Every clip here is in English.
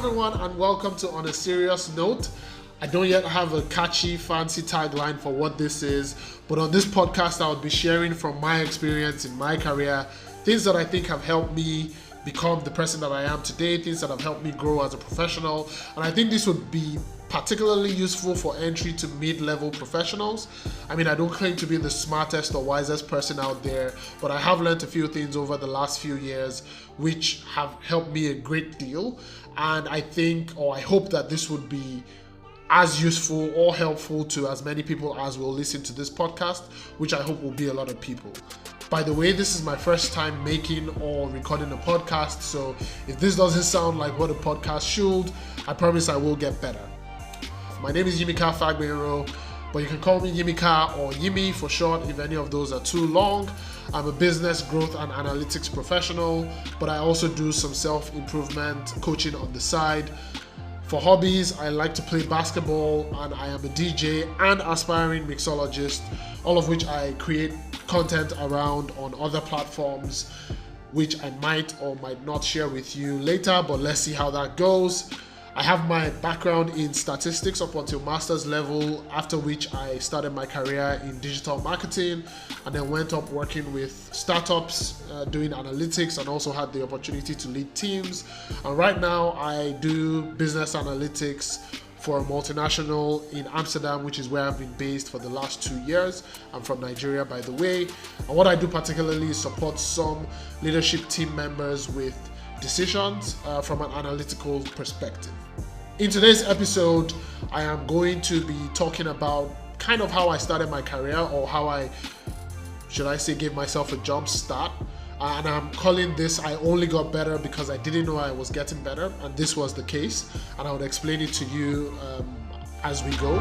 everyone, and welcome to On a Serious Note. I don't yet have a catchy, fancy tagline for what this is, but on this podcast, I would be sharing from my experience in my career, things that I think have helped me become the person that I am today, things that have helped me grow as a professional, and I think this would be particularly useful for entry to mid-level professionals. I mean, I don't claim to be the smartest or wisest person out there, but I have learned a few things over the last few years which have helped me a great deal. And I think, or I hope that this would be as useful or helpful to as many people as will listen to this podcast, which I hope will be a lot of people. By the way, this is my first time making or recording a podcast, so if this doesn't sound like what a podcast should, I promise I will get better. My name is Yimika Fagbero, but you can call me Yimika or Yimi for short if any of those are too long. I'm a business growth and analytics professional, but I also do some self-improvement coaching on the side. For hobbies, I like to play basketball, and I am a DJ and aspiring mixologist, all of which I create content around on other platforms, which I might or might not share with you later, but let's see how that goes. I have my background in statistics up until master's level, after which I started my career in digital marketing and then went up working with startups, doing analytics, and also had the opportunity to lead teams. And right now I do business analytics for a multinational in Amsterdam, which is where I've been based for the last 2 years. I'm from Nigeria, by the way. And what I do particularly is support some leadership team members with decisions from an analytical perspective. In today's episode, I am going to be talking about kind of how I started my career, or how I, should I say, gave myself a jump start. And I'm calling this I Only Got Better because I didn't know I was getting better, and this was the case. And I would explain it to you as we go.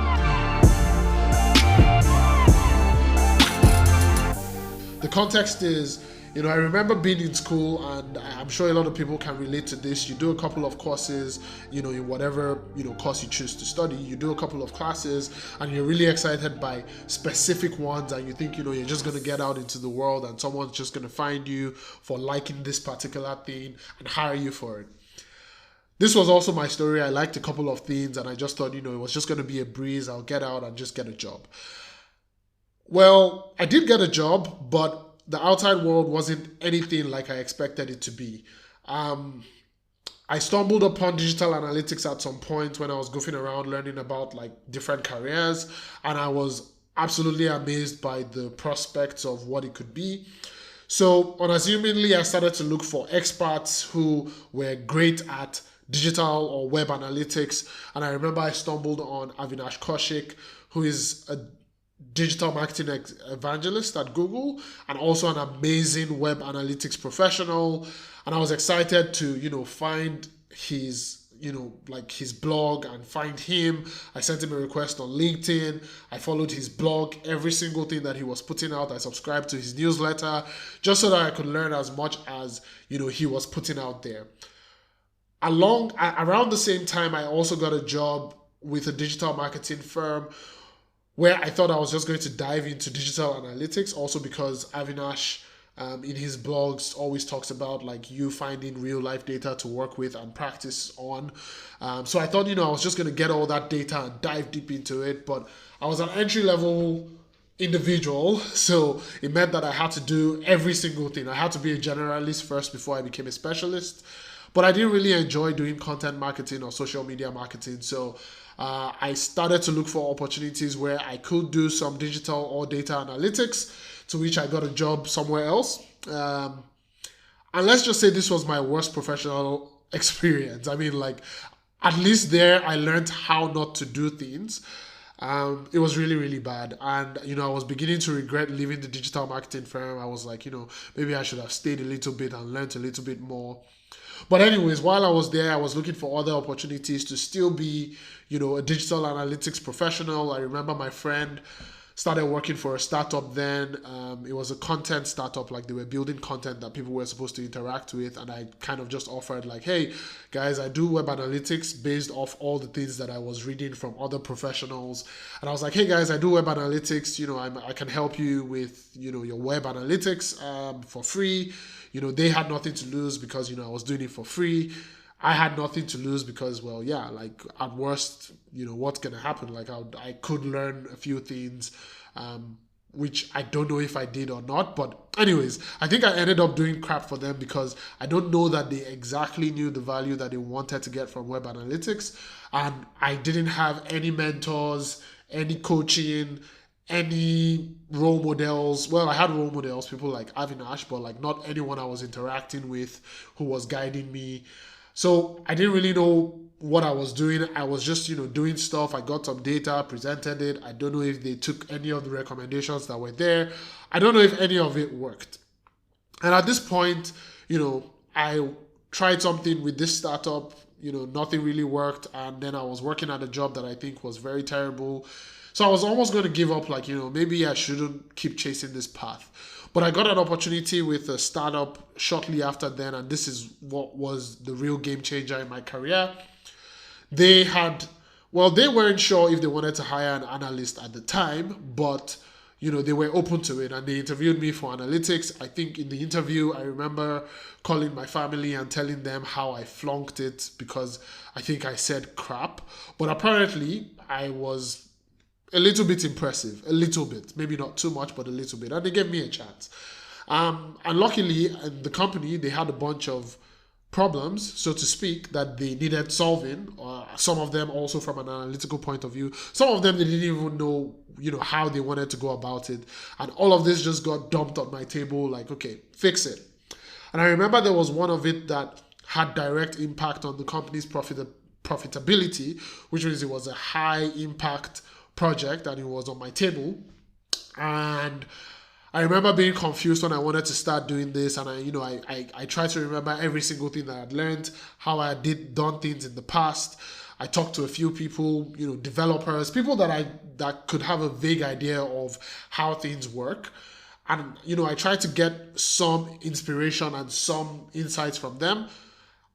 The context is, I remember being in school, and I'm sure a lot of people can relate to this. You do a couple of courses, in whatever, course you choose to study. You do a couple of classes, and you're really excited by specific ones, and you think, you're just going to get out into the world, and someone's just going to find you for liking this particular thing and hire you for it. This was also my story. I liked a couple of things, and I just thought, it was just going to be a breeze. I'll get out and just get a job. Well, I did get a job, but the outside world wasn't anything like I expected it to be. I stumbled upon digital analytics at some point when I was goofing around learning about different careers, and I was absolutely amazed by the prospects of what it could be. So unassumingly, I started to look for experts who were great at digital or web analytics, and I remember I stumbled on Avinash Kaushik, who is a digital marketing evangelist at Google and also an amazing web analytics professional. And I was excited to, find his, his blog and find him. I sent him a request on LinkedIn. I followed his blog, every single thing that he was putting out. I subscribed to his newsletter just so that I could learn as much as, he was putting out there. Around the same time, I also got a job with a digital marketing firm where I thought I was just going to dive into digital analytics, also because Avinash in his blogs always talks about you finding real life data to work with and practice on. So I thought, I was just going to get all that data and dive deep into it, but I was an entry level individual, so it meant that I had to do every single thing. I had to be a generalist first before I became a specialist, but I didn't really enjoy doing content marketing or social media marketing, so I started to look for opportunities where I could do some digital or data analytics, to which I got a job somewhere else. And let's just say this was my worst professional experience. I mean, at least there I learned how not to do things. It was really, really bad. And, I was beginning to regret leaving the digital marketing firm. I was like, maybe I should have stayed a little bit and learned a little bit more. But anyways, while I was there, I was looking for other opportunities to still be, a digital analytics professional. I remember my friend started working for a startup then. It was a content startup, they were building content that people were supposed to interact with. And I kind of just offered hey, guys, I do web analytics based off all the things that I was reading from other professionals. And I was like, hey guys, I do web analytics. I can help you with, your web analytics for free. They had nothing to lose because, I was doing it for free. I had nothing to lose because, well, yeah, like at worst, what's going to happen? Like I could learn a few things, which I don't know if I did or not. But anyways, I think I ended up doing crap for them because I don't know that they exactly knew the value that they wanted to get from web analytics. And I didn't have any mentors, any coaching, any role models. Well, I had role models, people like Avinash, but like not anyone I was interacting with who was guiding me. So I didn't really know what I was doing. I was just, doing stuff. I got some data, presented it. I don't know if they took any of the recommendations that were there. I don't know if any of it worked. And at this point, I tried something with this startup, nothing really worked. And then I was working at a job that I think was very terrible. So I was almost going to give up, like, maybe I shouldn't keep chasing this path. But I got an opportunity with a startup shortly after then, and this is what was the real game changer in my career. They weren't sure if they wanted to hire an analyst at the time, but, they were open to it, and they interviewed me for analytics. I think in the interview, I remember calling my family and telling them how I flunked it because I think I said crap. But apparently, I was a little bit impressive, a little bit, maybe not too much, but a little bit. And they gave me a chance. And luckily, in the company, they had a bunch of problems, so to speak, that they needed solving. Some of them also from an analytical point of view. Some of them, they didn't even know, how they wanted to go about it. And all of this just got dumped on my table, like, okay, fix it. And I remember there was one of it that had direct impact on the company's profitability, which means it was a high impact project and it was on my table. And I remember being confused when I wanted to start doing this, and I tried to remember every single thing that I'd learned, how I done things in the past. I talked to a few people, developers, people that could have a vague idea of how things work. And I tried to get some inspiration and some insights from them.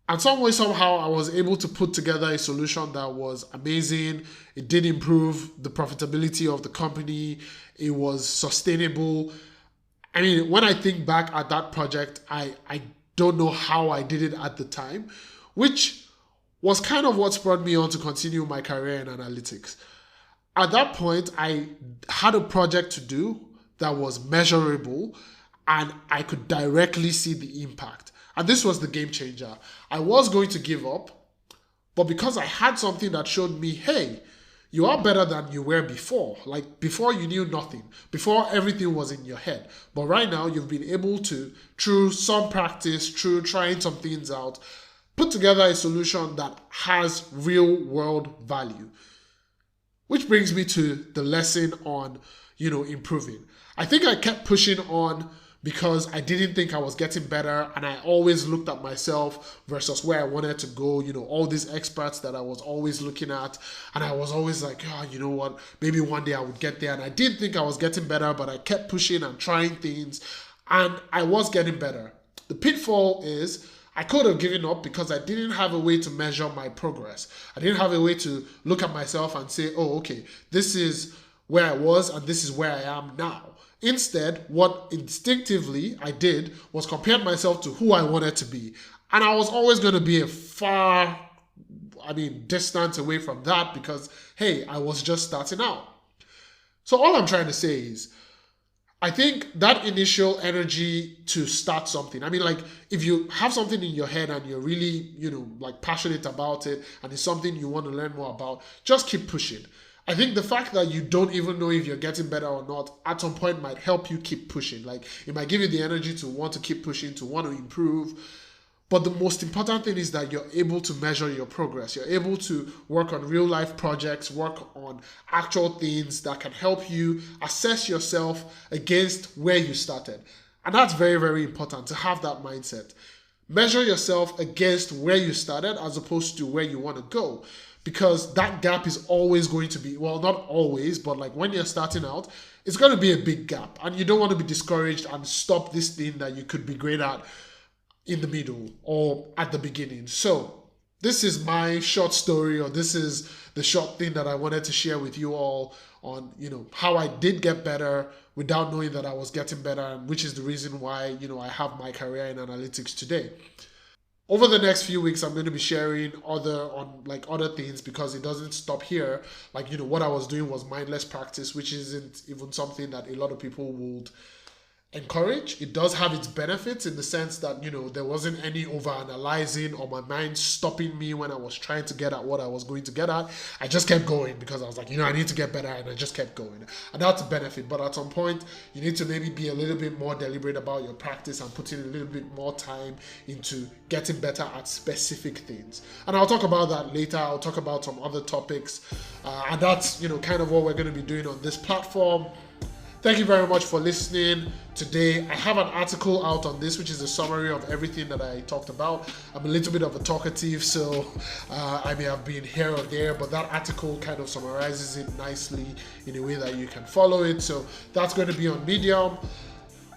And some way, somehow, I was able to put together a solution that was amazing. It did improve the profitability of the company. It was sustainable. I mean, when I think back at that project, I don't know how I did it at the time, which was kind of what spurred me on to continue my career in analytics. At that point, I had a project to do that was measurable, and I could directly see the impact. And this was the game changer. I was going to give up, but because I had something that showed me, hey, you are better than you were before. Like before you knew nothing, before everything was in your head. But right now you've been able to, through some practice, through trying some things out, put together a solution that has real world value. Which brings me to the lesson on, improving. I think I kept pushing on because I didn't think I was getting better, and I always looked at myself versus where I wanted to go, all these experts that I was always looking at, and I was always like, you know what, maybe one day I would get there, and I did think I was getting better, but I kept pushing and trying things, and I was getting better. The pitfall is I could have given up because I didn't have a way to measure my progress. I didn't have a way to look at myself and say, oh, okay, this is where I was and this is where I am now. Instead, what instinctively I did was compare myself to who I wanted to be. And I was always going to be distance away from that because, hey, I was just starting out. So all I'm trying to say is, I think that initial energy to start something, if you have something in your head and you're really, passionate about it and it's something you want to learn more about, just keep pushing. I think the fact that you don't even know if you're getting better or not at some point might help you keep pushing. Like it might give you the energy to want to keep pushing, to want to improve. But the most important thing is that you're able to measure your progress. You're able to work on real life projects, work on actual things that can help you assess yourself against where you started. And that's very, very important to have that mindset. Measure yourself against where you started as opposed to where you want to go. Because that gap is always going to be, well, not always, but like when you're starting out, it's going to be a big gap. And you don't want to be discouraged and stop this thing that you could be great at in the middle or at the beginning. So this is my short story, or this is the short thing that I wanted to share with you all on, how I did get better without knowing that I was getting better, and which is the reason why, I have my career in analytics today. over the next few weeks, I'm going to be sharing other things, because it doesn't stop here. Like, what I was doing was mindless practice, which isn't even something that a lot of people would encourage. It does have its benefits in the sense that, there wasn't any over analyzing or my mind stopping me when I was trying to get at what I was going to get at. I just kept going because I was like, I need to get better, and I just kept going. And that's a benefit. But at some point, you need to maybe be a little bit more deliberate about your practice and putting a little bit more time into getting better at specific things. And I'll talk about that later. I'll talk about some other topics. And that's, kind of what we're going to be doing on this platform. Thank you very much for listening today. I have an article out on this, which is a summary of everything that I talked about. I'm a little bit of a talkative, so I may have been here or there, but that article kind of summarizes it nicely in a way that you can follow it. So that's going to be on Medium.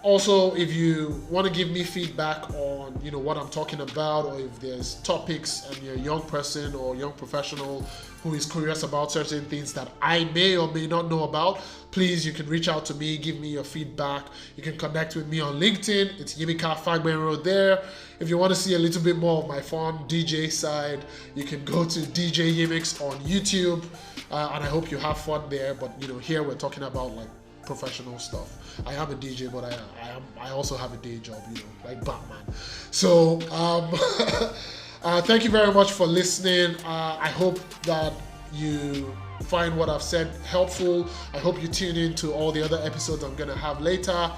Also, if you want to give me feedback on, what I'm talking about, or if there's topics and you're a young person or young professional who is curious about certain things that I may or may not know about, please, you can reach out to me, give me your feedback. You can connect with me on LinkedIn. It's Yimika Fagbenro there. If you want to see a little bit more of my fun DJ side, you can go to DJ Yimix on YouTube. And I hope you have fun there. But, here we're talking about professional stuff. I am a DJ, but I also have a day job, like Batman. So thank you very much for listening. I hope that you find what I've said helpful. I hope you tune in to all the other episodes I'm gonna have later.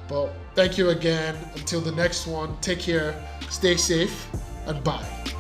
But thank you again. Until the next one, take care, stay safe, and bye.